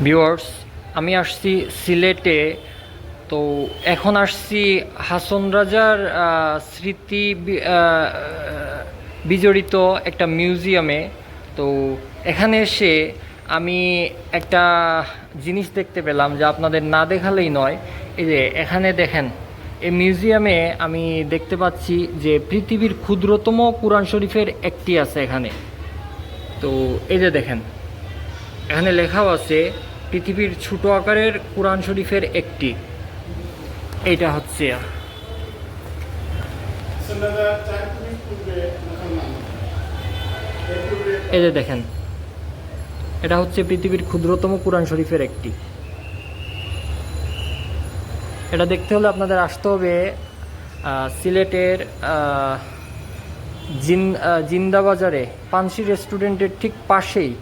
Viewers, আমি আসছি সিলেটে। তো এখন আসছি হাসন রাজার স্মৃতি বিজড়িত একটা মিউজিয়ামে। তো এখানে এসে আমি একটা জিনিস দেখতে পেলাম যা আপনাদের না দেখালেই নয়। এই যে এখানে দেখেন, এই মিউজিয়ামে আমি দেখতে পাচ্ছি যে পৃথিবীর ক্ষুদ্রতম কোরআন শরীফের একটি আছে এখানে। তো এই যে দেখেন, এখানে লেখাও আছে পৃথিবীর ছোট আকারের কোরআন শরীফের একটি। এইটা হচ্ছে, এই যে দেখেন, এটা হচ্ছে পৃথিবীর ক্ষুদ্রতম কোরআন শরীফের একটি। এটা দেখতে হলে আপনাদের আসতে হবে সিলেটের জিন্দাবাজারে পানসি রেস্টুরেন্টের ঠিক পাশেই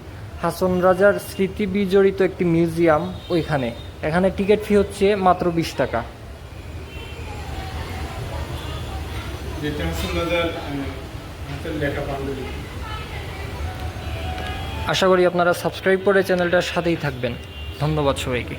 হাসন রাজার স্মৃতি বিজড়িত একটি মিউজিয়াম। ওইখানে এখানে টিকিট ফি হচ্ছে মাত্র 20 টাকা। আশা করি আপনারা সাবস্ক্রাইব করে চ্যানেলটার সাথেই থাকবেন। ধন্যবাদ সবাইকে।